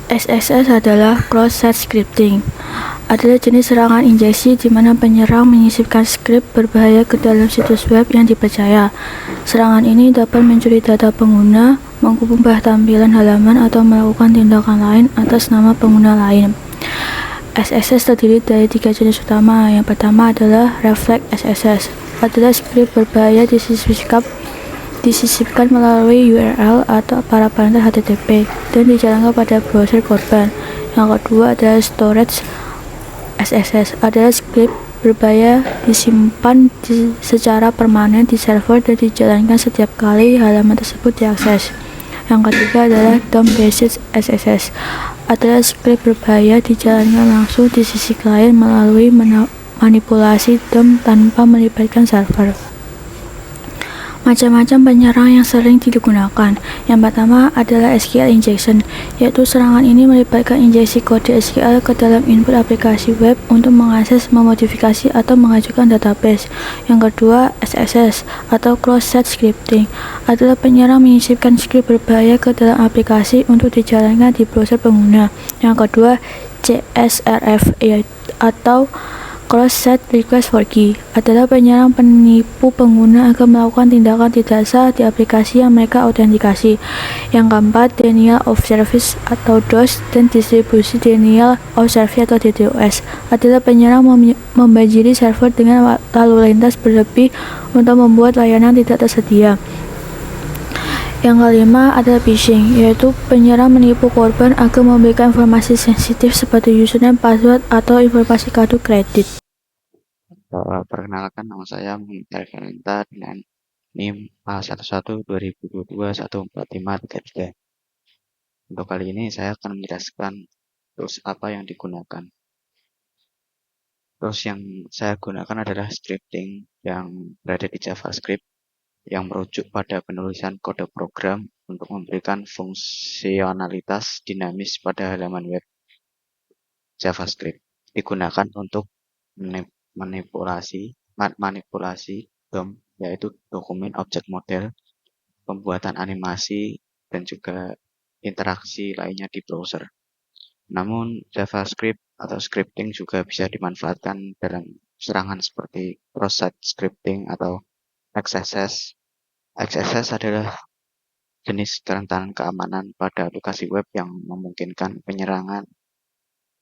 SSS adalah cross-site scripting. Adalah jenis serangan injeksi di mana penyerang menyisipkan skrip berbahaya ke dalam situs web yang dipercaya. Serangan ini dapat mencuri data pengguna, mengubah tampilan halaman, atau melakukan tindakan lain atas nama pengguna lain. SSS terdiri dari 3 jenis utama. Yang pertama adalah reflex SSS. Adalah skrip berbahaya disisipkan melalui URL atau parameter HTTP dan dijalankan pada browser korban. Yang kedua adalah storage SSS. Adalah skrip berbahaya disimpan secara permanen di server dan dijalankan setiap kali halaman tersebut diakses. Yang ketiga adalah DOM-based SSS. Adalah skrip berbahaya dijalankan langsung di sisi klien melalui manipulasi DOM tanpa melibatkan server. Macam-macam penyerang yang sering digunakan. Yang pertama adalah SQL injection, yaitu serangan ini melibatkan injeksi kode SQL ke dalam input aplikasi web untuk mengakses, memodifikasi, atau mengajukan database. Yang kedua, SSS atau cross-site scripting, adalah penyerang menyisipkan skrip berbahaya ke dalam aplikasi untuk dijalankan di browser pengguna. Yang kedua, CSRF atau cross-site request for key, adalah penyerang penipu pengguna agar melakukan tindakan tidak sah di aplikasi yang mereka autentikasi. Yang keempat, denial of service atau DOS dan distribusi denial of service atau DDoS, adalah penyerang membanjiri server dengan lalu lintas berlebih untuk membuat layanan tidak tersedia. Yang kelima adalah phishing, yaitu penyerang menipu korban agar memberikan informasi sensitif seperti username, password, atau informasi kartu kredit. Perkenalkan, nama saya Muhammad Valenta dengan NIM A11 2022 1453. Untuk kali ini saya akan menjelaskan tools apa yang digunakan. Tools yang saya gunakan adalah scripting yang berada di JavaScript, yang merujuk pada penulisan kode program untuk memberikan fungsionalitas dinamis pada halaman web. JavaScript digunakan untuk manipulasi DOM, yaitu dokumen objek model, pembuatan animasi, dan juga interaksi lainnya di browser. Namun JavaScript atau scripting juga bisa dimanfaatkan dalam serangan seperti cross-site scripting atau XSS. XSS adalah jenis kerentanan keamanan pada aplikasi web yang memungkinkan penyerangan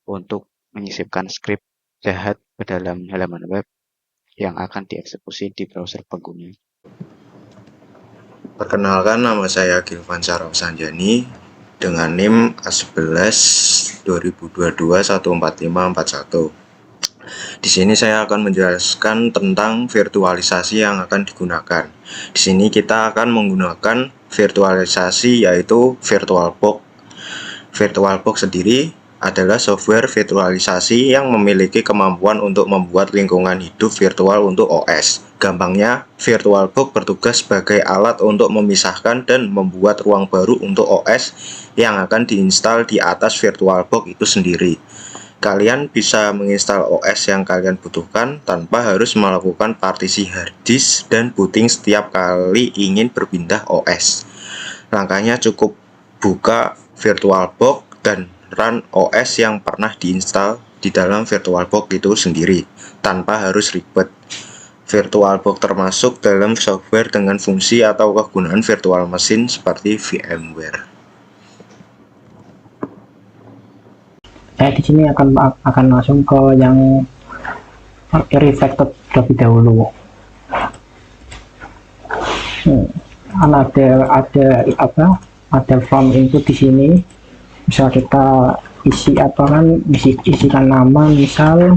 untuk menyisipkan skrip jahat ke dalam halaman web yang akan dieksekusi di browser pengguna. Perkenalkan, nama saya Gilvan Sarok Sanjani dengan NIM A11 2022 14541. Di sini saya akan menjelaskan tentang virtualisasi yang akan digunakan. Di sini kita akan menggunakan virtualisasi yaitu VirtualBox. VirtualBox sendiri adalah software virtualisasi yang memiliki kemampuan untuk membuat lingkungan hidup virtual untuk OS. Gampangnya, VirtualBox bertugas sebagai alat untuk memisahkan dan membuat ruang baru untuk OS yang akan diinstal di atas VirtualBox itu sendiri. Kalian bisa menginstal OS yang kalian butuhkan tanpa harus melakukan partisi harddisk dan booting setiap kali ingin berpindah OS. Langkahnya cukup buka VirtualBox dan run OS yang pernah diinstal di dalam VirtualBox itu sendiri tanpa harus ribet. VirtualBox termasuk dalam software dengan fungsi atau kegunaan virtual machine seperti VMware. Saya di sini akan langsung ke yang reflected terlebih dahulu. Ada form input di sini. Misal kita isikan nama, misal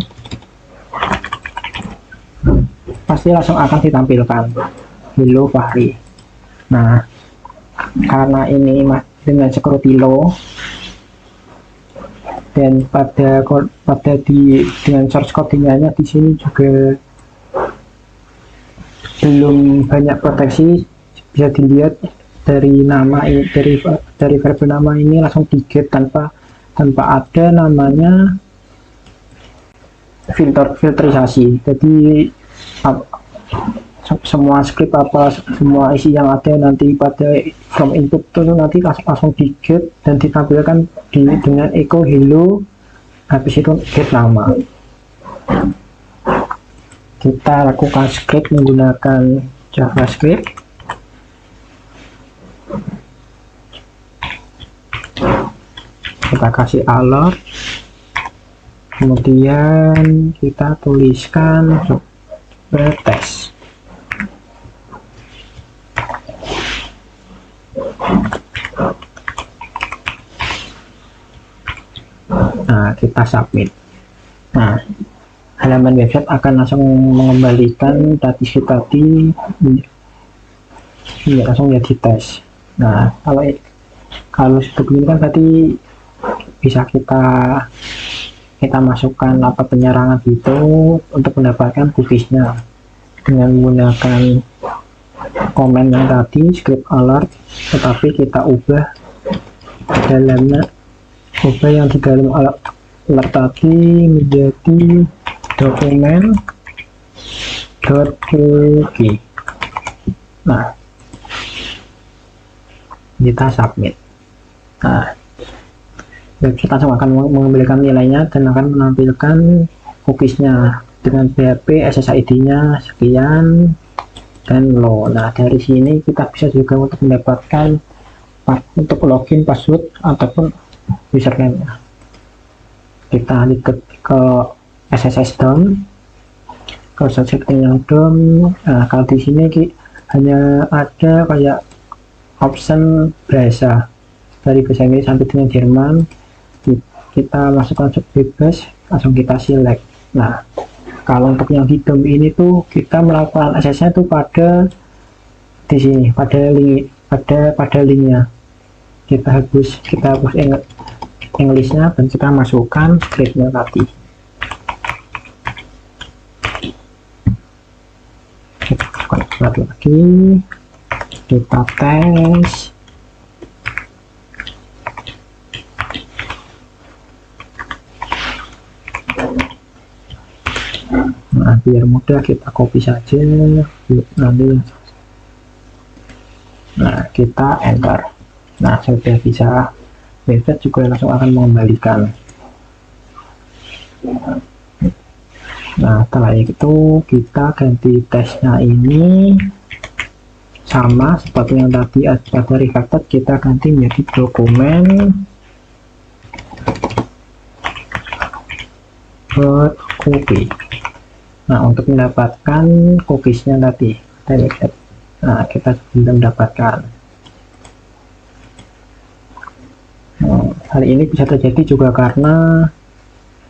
pasti langsung akan ditampilkan hello Fahri. Nah, karena ini dengan security low dan dengan source coding-nya di sini juga belum banyak proteksi, bisa dilihat dari nama ini, dari variabel nama ini langsung di-get tanpa ada namanya filterisasi. Jadi semua script apa semua isi yang ada nanti pada from input itu nanti langsung di get dan ditampilkan dengan echo hello, habis itu get nama. Kita lakukan script menggunakan JavaScript. Kita kasih alert, kemudian kita tuliskan tes. Nah, kita submit. Nah, halaman website akan langsung mengembalikan statistik tadi langsung jadi tes. Nah, kalau sebelumnya kan tadi bisa kita masukkan apa penyerangan itu untuk mendapatkan cookiesnya dengan menggunakan komen yang tadi script alert, tetapi kita ubah yang di dalam alert tadi menjadi dokumen .cookie. Nah, kita submit. Nah, website langsung akan mengembalikan nilainya dan akan menampilkan cookiesnya dengan PHP SSID-nya sekian dan low. Nah, dari sini kita bisa juga untuk mendapatkan untuk login password ataupun username. Kita lihat ke SSS DOM, ke setting yang DOM. Nah, kalau di sini hanya ada kayak option bahasa dari bahasa Inggris sampai dengan Jerman. Kita masukkan bebas, langsung kita select. Nah, kalau untuk yang di DOM ini tuh kita melakukan aksesnya tuh pada di sini, pada linknya. Kita hapus Englishnya dan kita masukkan scriptnya tadi. Kita buat lagi, kita tes. Nah, biar mudah kita copy saja nanti. Nah, kita enter. Nah, sudah bisa, website juga langsung akan mengembalikan. Nah, setelah itu kita ganti tesnya ini sama seperti yang tadi pada refactor, kita ganti menjadi dokumen .cookie. Nah, untuk mendapatkan cookiesnya tadi, nah, kita belum mendapatkan. Hal ini bisa terjadi juga karena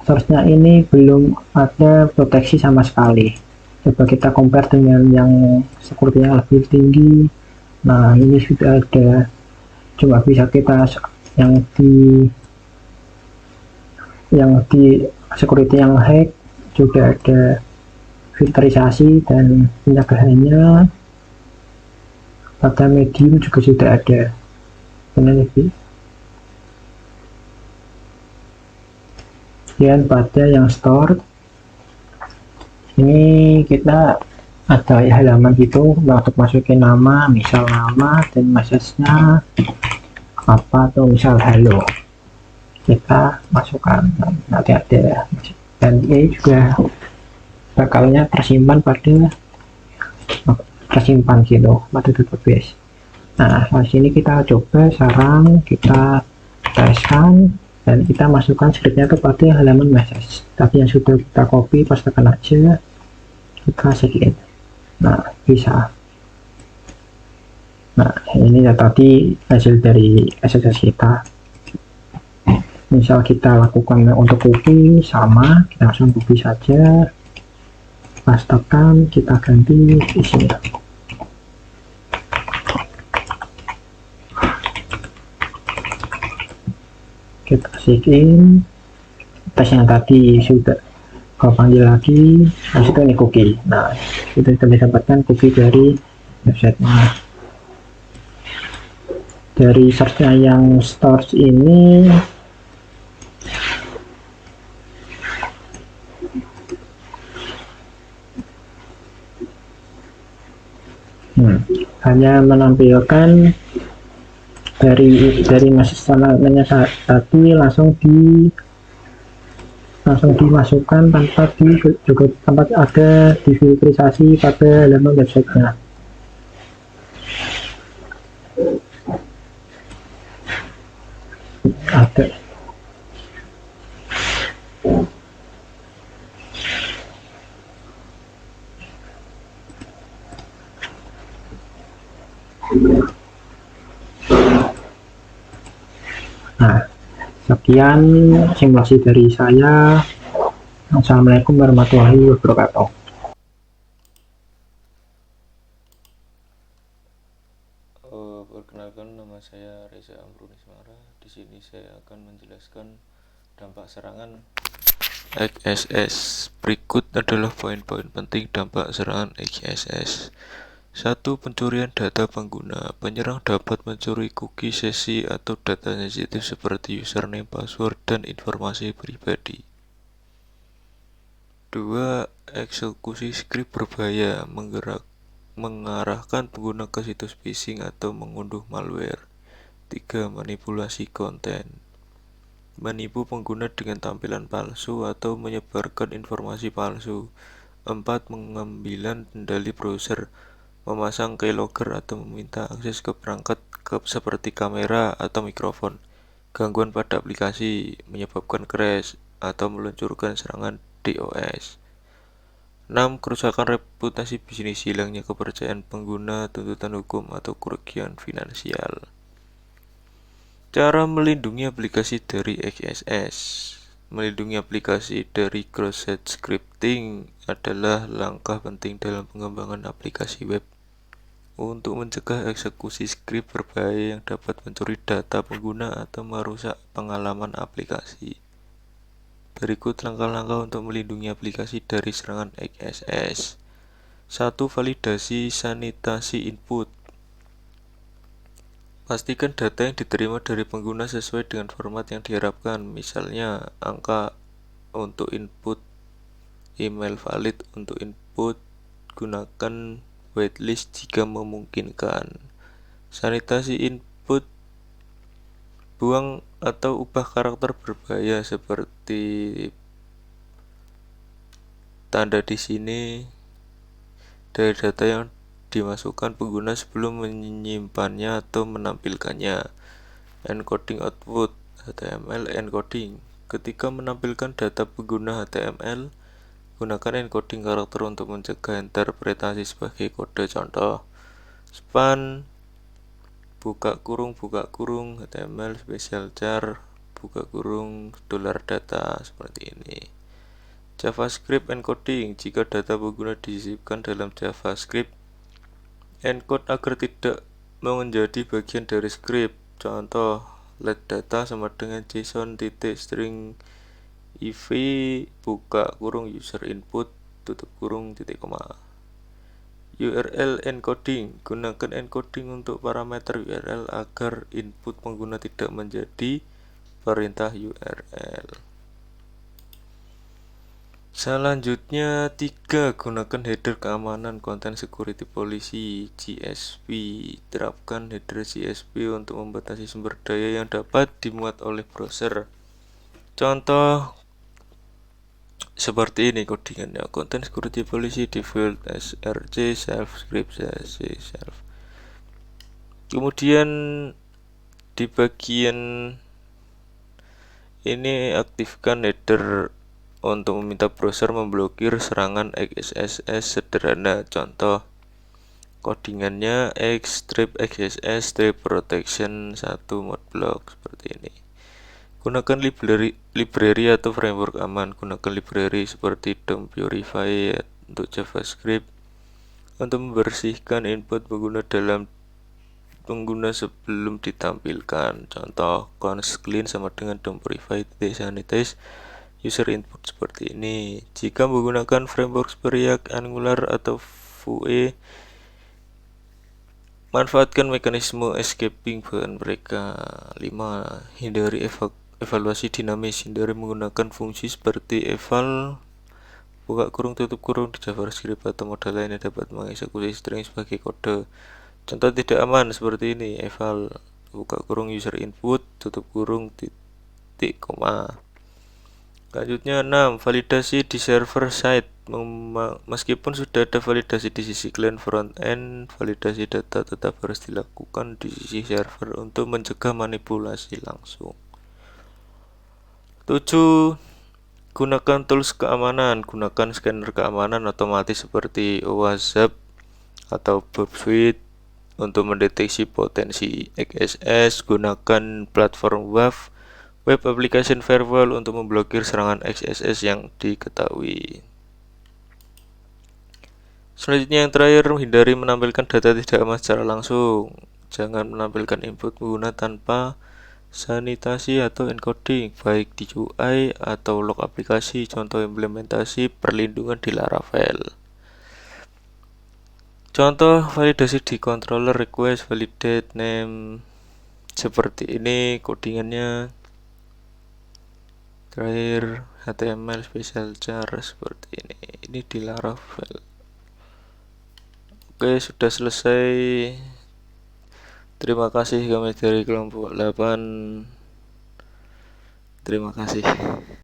source-nya ini belum ada proteksi sama sekali. Coba kita compare dengan yang security yang lebih tinggi. Nah, ini sudah ada, cuma bisa kita yang di security yang hack juga ada filterisasi dan pencegahannya. Pada medium juga sudah ada. Benar lebih. Dan pada yang store ini kita ada halaman gitu untuk masukin nama, misal nama dan message-nya apa atau misal halo, kita masukkan. Nanti ada, dan ini juga bakalnya tersimpan gitu pada database. Nah, di sini kita coba sekarang kita teskan dan kita masukkan scriptnya kepada halaman message tadi yang sudah kita copy, pastekan aja, kita segin. Nah, bisa. Nah, ini ya tadi hasil dari SSS kita. Misal kita lakukan untuk cookie sama, kita langsung copy saja, pastekan, kita ganti isinya. Kita sign, tes yang tadi sudah kau panggil lagi, habis itu ini cookie. Nah, kita mendapatkan cookie dari websitenya. Dari search-nya yang stores ini hanya menampilkan dari message statementnya tadi langsung dimasukkan tanpa ada difilterisasi pada halaman websitenya. Ada. Nah, sekian simulasi dari saya. Assalamualaikum warahmatullahi wabarakatuh. Perkenalkan, nama saya Reza Amruni Semara. Di sini saya akan menjelaskan dampak serangan XSS. Berikut adalah poin-poin penting dampak serangan XSS. 1. Pencurian data pengguna. Penyerang dapat mencuri cookie, sesi, atau data sensitif seperti username, password, dan informasi pribadi. 2. Eksekusi skrip berbahaya. Mengarahkan pengguna ke situs phishing atau mengunduh malware. 3. Manipulasi konten. Menipu pengguna dengan tampilan palsu atau menyebarkan informasi palsu. 4. Pengambilan kendali browser. Memasang keylogger atau meminta akses ke perangkat seperti kamera atau mikrofon. Gangguan pada aplikasi, menyebabkan crash atau meluncurkan serangan DOS. 6. Kerusakan reputasi bisnis, hilangnya kepercayaan pengguna, tuntutan hukum, atau kerugian finansial. Cara melindungi aplikasi dari XSS. Melindungi aplikasi dari cross-site scripting adalah langkah penting dalam pengembangan aplikasi web. Untuk mencegah eksekusi skrip berbahaya yang dapat mencuri data pengguna atau merusak pengalaman aplikasi. Berikut langkah-langkah untuk melindungi aplikasi dari serangan XSS. 1. Validasi sanitasi input. Pastikan data yang diterima dari pengguna sesuai dengan format yang diharapkan, misalnya angka untuk input, email valid untuk input, gunakan whitelist jika memungkinkan. Sanitasi input. Buang atau ubah karakter berbahaya seperti tanda di sini dari data yang dimasukkan pengguna sebelum menyimpannya atau menampilkannya. Encoding output HTML encoding. Ketika menampilkan data pengguna HTML, gunakan encoding karakter untuk mencegah interpretasi sebagai kode. Contoh, span buka kurung HTML special char buka kurung $data seperti ini. JavaScript encoding. Jika data pengguna disisipkan dalam JavaScript, encode agar tidak menjadi bagian dari script. Contoh, let data sama dengan JSON.string iv buka kurung user input tutup kurung titik koma. URL encoding. Gunakan encoding untuk parameter URL agar input pengguna tidak menjadi perintah URL. Selanjutnya 3. Gunakan header keamanan Content Security Policy (CSP). Terapkan header CSP untuk membatasi sumber daya yang dapat dimuat oleh browser. Contoh seperti ini codingannya. Content Security Policy default src self-script self. Kemudian di bagian ini aktifkan header untuk meminta browser memblokir serangan XSS sederhana. Contoh codingannya strip XSS strip protection 1 mode block seperti ini. Gunakan library atau framework aman. Gunakan library seperti DOM Purify untuk JavaScript untuk membersihkan input pengguna sebelum ditampilkan. Contoh, const clean sama dengan DOM Purify sanitize user input seperti ini. Jika menggunakan framework seperti React, Angular, atau Vue, manfaatkan mekanisme escaping bahan mereka. 5. Hindari evaluasi dinamis. Hindari menggunakan fungsi seperti eval buka kurung tutup kurung di JavaScript atau modal lain yang dapat mengeksekusi string sebagai kode. Contoh tidak aman seperti ini, eval buka kurung user input, tutup kurung titik koma. Selanjutnya 6. Validasi di server side. Meskipun sudah ada validasi di sisi client front end, validasi data tetap harus dilakukan di sisi server untuk mencegah manipulasi langsung. 7. Gunakan tools keamanan. Gunakan scanner keamanan otomatis seperti OWASP atau Burp Suite untuk mendeteksi potensi XSS. Gunakan platform web application firewall untuk memblokir serangan XSS yang diketahui. Selanjutnya yang terakhir, hindari menampilkan data tidak aman secara langsung. Jangan menampilkan input pengguna tanpa sanitasi atau encoding, baik di UI atau log aplikasi. Contoh implementasi perlindungan di Laravel. Contoh validasi di controller request validate name seperti ini codingannya. Terakhir HTML special char seperti ini. Ini di Laravel. Oke, sudah selesai. Terima kasih, kami dari kelompok 8. Terima kasih.